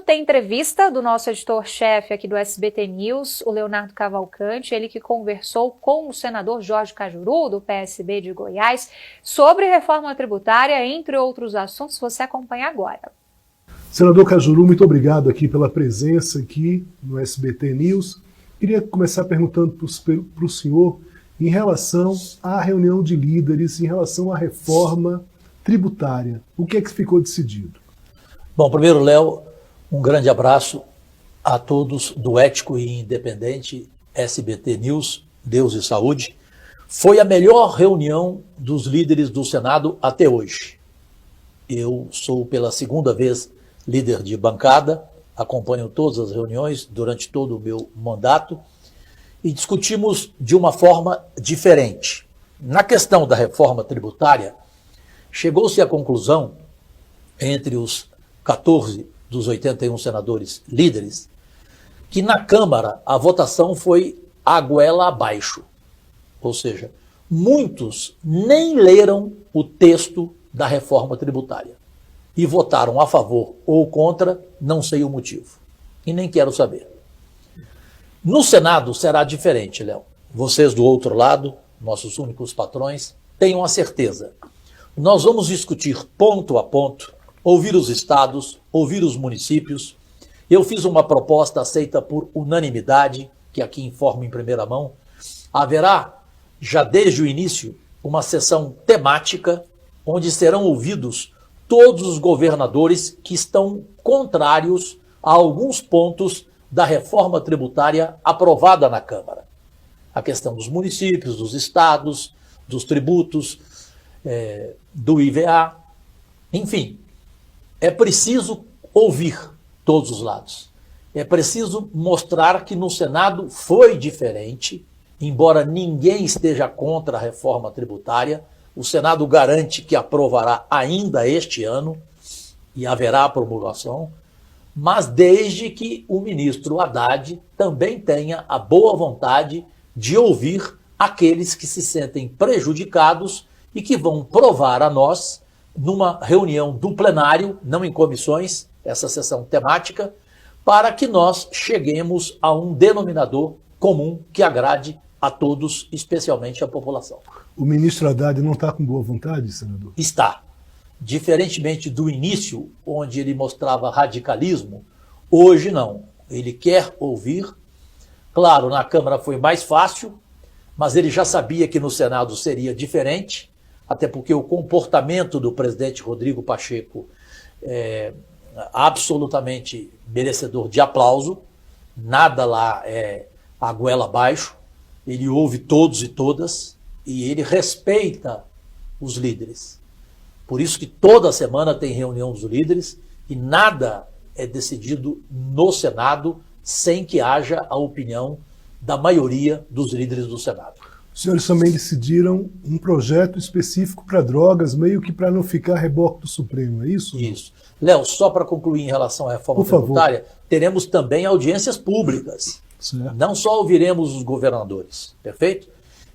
tem entrevista do nosso editor-chefe aqui do SBT News, o Leonardo Cavalcante, ele que conversou com o senador Jorge Cajuru, do PSB de Goiás, sobre reforma tributária, entre outros assuntos. Você acompanha agora. Senador Cajuru, muito obrigado aqui pela presença aqui no SBT News. Queria começar perguntando para o senhor em relação à reunião de líderes, em relação à reforma tributária. O que é que ficou decidido? Bom, primeiro, Léo, um grande abraço a todos do Ético e Independente SBT News, Deus e Saúde. Foi a melhor reunião dos líderes do Senado até hoje. Eu sou pela segunda vez líder de bancada, acompanho todas as reuniões durante todo o meu mandato e discutimos de uma forma diferente. Na questão da reforma tributária, chegou-se à conclusão, entre os 14 dos 81 senadores líderes, que na Câmara a votação foi a goela abaixo. Ou seja, muitos nem leram o texto da reforma tributária e votaram a favor ou contra, não sei o motivo. E nem quero saber. No Senado será diferente, Léo. Vocês do outro lado, nossos únicos patrões, tenham a certeza. Nós vamos discutir ponto a ponto, ouvir os estados, ouvir os municípios. Eu fiz uma proposta aceita por unanimidade, que aqui informo em primeira mão. Haverá, já desde o início, uma sessão temática, onde serão ouvidos todos os governadores que estão contrários a alguns pontos da reforma tributária aprovada na Câmara. A questão dos municípios, dos estados, dos tributos, do IVA, enfim. É preciso ouvir todos os lados. É preciso mostrar que no Senado foi diferente, embora ninguém esteja contra a reforma tributária. O Senado garante que aprovará ainda este ano e haverá a promulgação, mas desde que o ministro Haddad também tenha a boa vontade de ouvir aqueles que se sentem prejudicados e que vão provar a nós, numa reunião do plenário, não em comissões, essa sessão temática, para que nós cheguemos a um denominador comum que agrade a todos, especialmente a população. O ministro Haddad não está com boa vontade, senador? Está. Diferentemente do início, onde ele mostrava radicalismo, hoje não. Ele quer ouvir. Claro, na Câmara foi mais fácil, mas ele já sabia que no Senado seria diferente, até porque o comportamento do presidente Rodrigo Pacheco é absolutamente merecedor de aplauso. Nada lá é a goela abaixo. Ele ouve todos e todas e ele respeita os líderes. Por isso que toda semana tem reunião dos líderes e nada é decidido no Senado sem que haja a opinião da maioria dos líderes do Senado. Os senhores também decidiram um projeto específico para drogas, meio que para não ficar a reboque do Supremo, é isso? Isso. Léo, só para concluir em relação à reforma tributária, teremos também audiências públicas. Certo. Não só ouviremos os governadores, perfeito?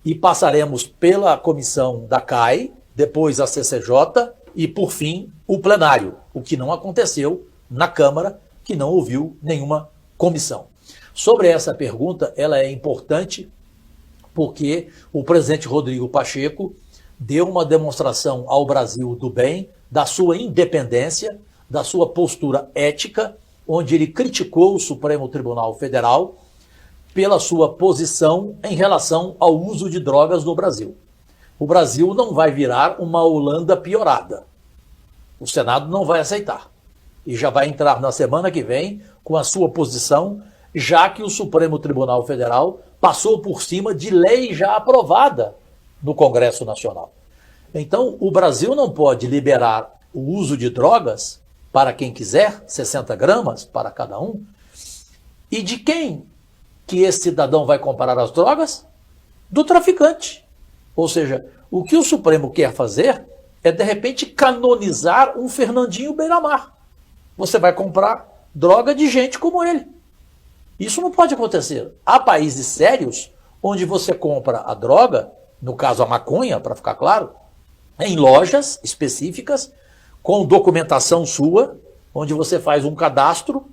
E passaremos pela comissão da CAI, depois a CCJ e, por fim, o plenário, o que não aconteceu na Câmara, que não ouviu nenhuma comissão. Sobre essa pergunta, ela é importante porque o presidente Rodrigo Pacheco deu uma demonstração ao Brasil do bem, da sua independência, da sua postura ética, onde ele criticou o Supremo Tribunal Federal pela sua posição em relação ao uso de drogas no Brasil. O Brasil não vai virar uma Holanda piorada. O Senado não vai aceitar. E já vai entrar na semana que vem com a sua posição, já que o Supremo Tribunal Federal passou por cima de lei já aprovada no Congresso Nacional. Então, o Brasil não pode liberar o uso de drogas para quem quiser, 60 gramas para cada um. E de quem que esse cidadão vai comprar as drogas? Do traficante. Ou seja, o que o Supremo quer fazer é, de repente, canonizar um Fernandinho Beiramar. Você vai comprar droga de gente como ele. Isso não pode acontecer. Há países sérios onde você compra a droga, no caso a maconha, para ficar claro, em lojas específicas, com documentação sua, onde você faz um cadastro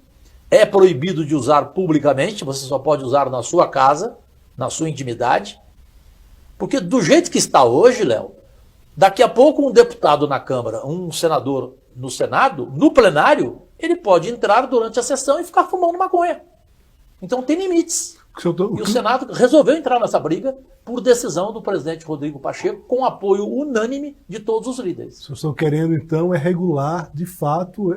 é proibido de usar publicamente, você só pode usar na sua casa, na sua intimidade. Porque do jeito que está hoje, Léo, daqui a pouco um deputado na Câmara, um senador no Senado, no plenário, ele pode entrar durante a sessão e ficar fumando maconha. Então tem limites. E o Senado resolveu entrar nessa briga por decisão do presidente Rodrigo Pacheco, com apoio unânime de todos os líderes. Vocês estão querendo, então, regular, de fato,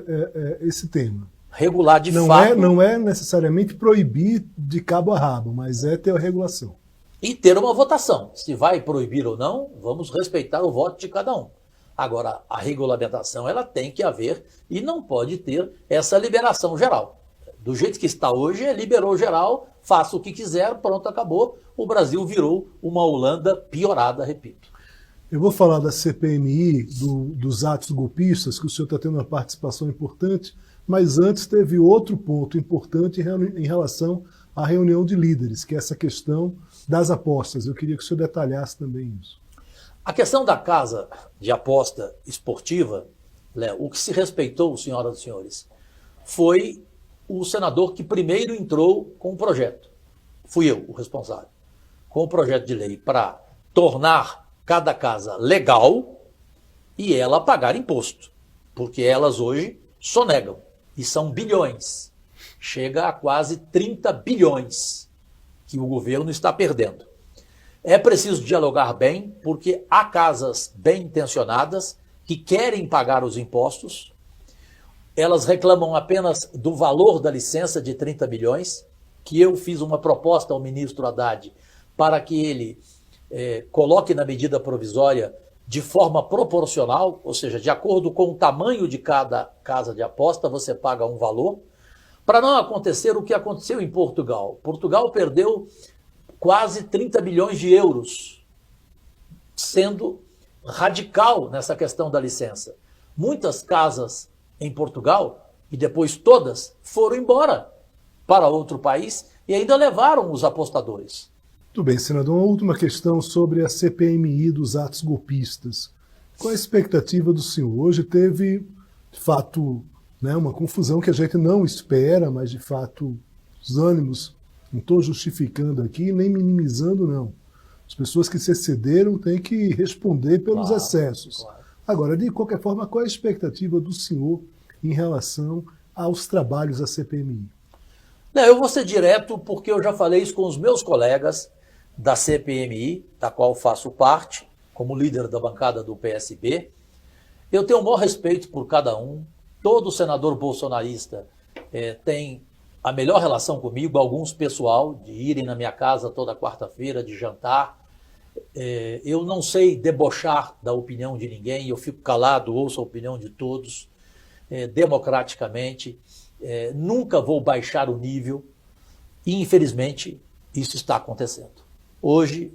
esse tema. Regular de fato. Não é necessariamente proibir de cabo a rabo, mas é ter a regulação. E ter uma votação. Se vai proibir ou não, vamos respeitar o voto de cada um. Agora, a regulamentação ela tem que haver e não pode ter essa liberação geral. Do jeito que está hoje, liberou geral, faça o que quiser, pronto, acabou. O Brasil virou uma Holanda piorada, repito. Eu vou falar da CPMI, dos atos golpistas, que o senhor está tendo uma participação importante, mas antes teve outro ponto importante em relação à reunião de líderes, que é essa questão das apostas. Eu queria que o senhor detalhasse também isso. A questão da casa de aposta esportiva, Léo, o que se respeitou, senhoras e senhores, foi o senador que primeiro entrou com o projeto. Fui eu o responsável. Com o projeto de lei para tornar cada casa legal e ela pagar imposto. Porque elas hoje sonegam. E são bilhões. Chega a quase 30 bilhões que o governo está perdendo. É preciso dialogar bem, porque há casas bem intencionadas que querem pagar os impostos. Elas reclamam apenas do valor da licença de 30 bilhões, que eu fiz uma proposta ao ministro Haddad para que ele coloque na medida provisória de forma proporcional, ou seja, de acordo com o tamanho de cada casa de aposta, você paga um valor, para não acontecer o que aconteceu em Portugal. Portugal perdeu quase 30 bilhões de euros, sendo radical nessa questão da licença. Muitas casas em Portugal, e depois todas, foram embora para outro país e ainda levaram os apostadores. Muito bem, senador. Uma última questão sobre a CPMI dos atos golpistas. Qual a expectativa do senhor? Hoje teve, de fato, uma confusão que a gente não espera, mas, de fato, os ânimos, não estou justificando aqui, nem minimizando, não. As pessoas que se excederam têm que responder pelos excessos. Claro. Agora, de qualquer forma, qual é a expectativa do senhor em relação aos trabalhos da CPMI? Não, eu vou ser direto porque eu já falei isso com os meus colegas da CPMI, da qual faço parte, como líder da bancada do PSB. Eu tenho o maior respeito por cada um. Todo senador bolsonarista tem a melhor relação comigo, alguns pessoal, de irem na minha casa toda quarta-feira, de jantar. Eu não sei debochar da opinião de ninguém, eu fico calado, ouço a opinião de todos, democraticamente. Nunca vou baixar o nível e, infelizmente, isso está acontecendo. Hoje,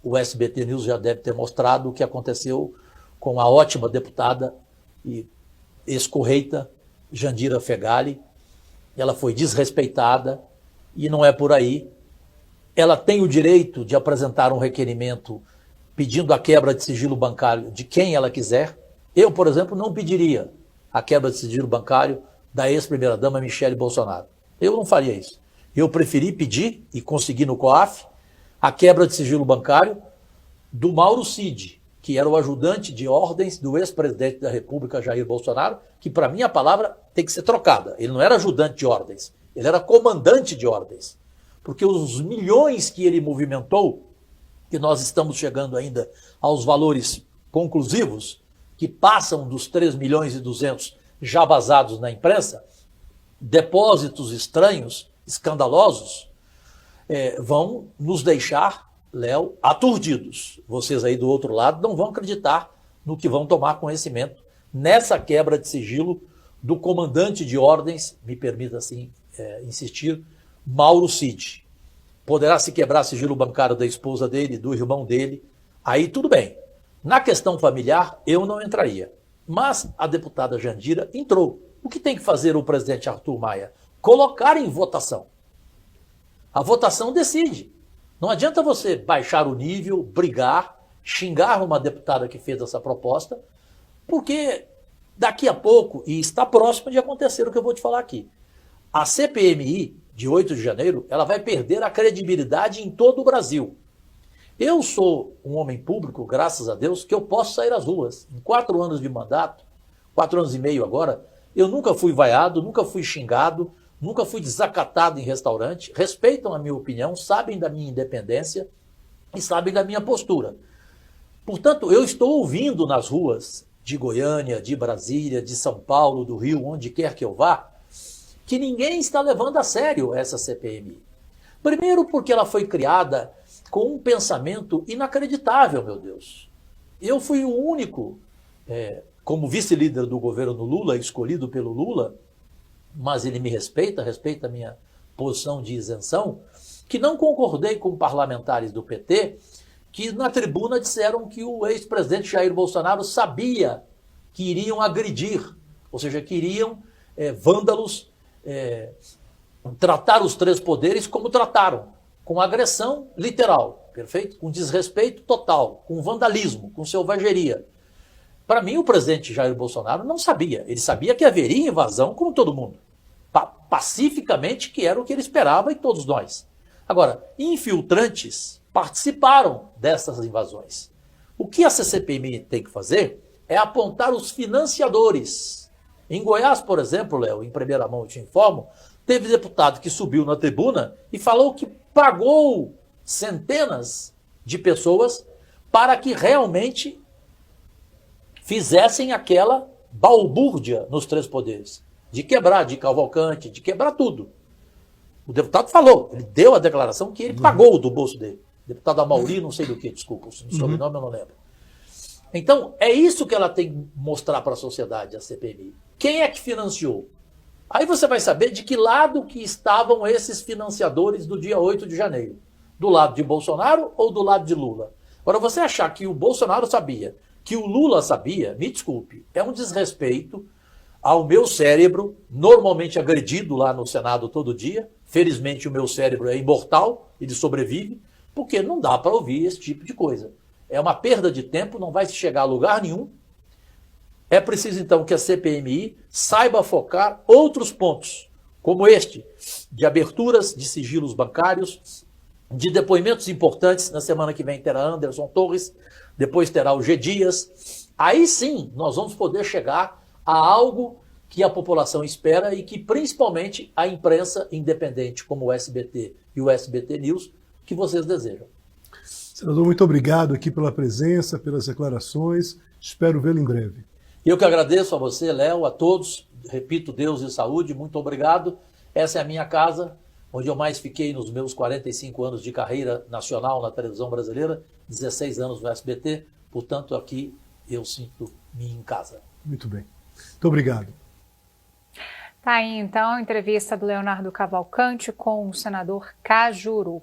o SBT News já deve ter mostrado o que aconteceu com a ótima deputada e ex-correita Jandira Fegali. Ela foi desrespeitada e não é por aí. Ela tem o direito de apresentar um requerimento pedindo a quebra de sigilo bancário de quem ela quiser. Eu, por exemplo, não pediria a quebra de sigilo bancário da ex-primeira-dama Michele Bolsonaro. Eu não faria isso. Eu preferi pedir, e consegui no COAF, a quebra de sigilo bancário do Mauro Cid, que era o ajudante de ordens do ex-presidente da República, Jair Bolsonaro, que, para mim, a palavra tem que ser trocada. Ele não era ajudante de ordens, ele era comandante de ordens. Porque os milhões que ele movimentou, que nós estamos chegando ainda aos valores conclusivos, que passam dos 3 milhões e 200 já vazados na imprensa, depósitos estranhos, escandalosos, vão nos deixar, Léo, aturdidos. Vocês aí do outro lado não vão acreditar no que vão tomar conhecimento nessa quebra de sigilo do comandante de ordens, me permita assim insistir, Mauro Cid. Poderá se quebrar sigilo bancário da esposa dele, do irmão dele, aí tudo bem. Na questão familiar, eu não entraria. Mas a deputada Jandira entrou. O que tem que fazer o presidente Arthur Maia? Colocar em votação. A votação decide. Não adianta você baixar o nível, brigar, xingar uma deputada que fez essa proposta, porque daqui a pouco, e está próximo de acontecer o que eu vou te falar aqui, A CPMI de 8 de janeiro, ela vai perder a credibilidade em todo o Brasil. Eu sou um homem público, graças a Deus, que eu posso sair às ruas. Em 4 anos de mandato, 4 anos e meio agora, eu nunca fui vaiado, nunca fui xingado, nunca fui desacatado em restaurante, respeitam a minha opinião, sabem da minha independência e sabem da minha postura. Portanto, eu estou ouvindo nas ruas de Goiânia, de Brasília, de São Paulo, do Rio, onde quer que eu vá, que ninguém está levando a sério essa CPMI. Primeiro porque ela foi criada com um pensamento inacreditável, meu Deus. Eu fui o único, como vice-líder do governo Lula, escolhido pelo Lula, mas ele me respeita a minha posição de isenção, que não concordei com parlamentares do PT, que na tribuna disseram que o ex-presidente Jair Bolsonaro sabia que iriam agredir, ou seja, que iriam vândalos tratar os 3 poderes como trataram, com agressão literal, perfeito? Com desrespeito total, com vandalismo, com selvageria. Para mim, o presidente Jair Bolsonaro não sabia. Ele sabia que haveria invasão, como todo mundo. Pacificamente, que era o que ele esperava e todos nós. Agora, infiltrantes participaram dessas invasões. O que a CPMI tem que fazer é apontar os financiadores. Em Goiás, por exemplo, Léo, em primeira mão eu te informo, teve deputado que subiu na tribuna e falou que pagou centenas de pessoas para que realmente fizessem aquela balbúrdia nos 3 poderes. De quebrar, de Cavalcante, de quebrar tudo. O deputado falou, ele deu a declaração que ele pagou do bolso dele. Deputado Amauri, não sei do que, desculpa, o sobrenome eu não lembro. Então, é isso que ela tem que mostrar para a sociedade, a CPMI. Quem é que financiou? Aí você vai saber de que lado que estavam esses financiadores do dia 8 de janeiro. Do lado de Bolsonaro ou do lado de Lula? Agora, você achar que o Bolsonaro sabia, que o Lula sabia, me desculpe, é um desrespeito ao meu cérebro, normalmente agredido lá no Senado todo dia. Felizmente o meu cérebro é imortal, ele sobrevive, porque não dá para ouvir esse tipo de coisa. É uma perda de tempo, não vai se chegar a lugar nenhum. É preciso então que a CPMI saiba focar outros pontos, como este, de aberturas de sigilos bancários, de depoimentos importantes. Na semana que vem terá Anderson Torres, depois terá o G. Dias. Aí sim nós vamos poder chegar a algo que a população espera e que principalmente a imprensa independente, como o SBT e o SBT News, que vocês desejam. Senador, muito obrigado aqui pela presença, pelas declarações. Espero vê-lo em breve. Eu que agradeço a você, Léo, a todos. Repito, Deus e saúde, muito obrigado. Essa é a minha casa, onde eu mais fiquei nos meus 45 anos de carreira nacional na televisão brasileira, 16 anos no SBT, portanto aqui eu sinto-me em casa. Muito bem. Muito obrigado. Tá aí então a entrevista do Leonardo Cavalcante com o senador Cajuru.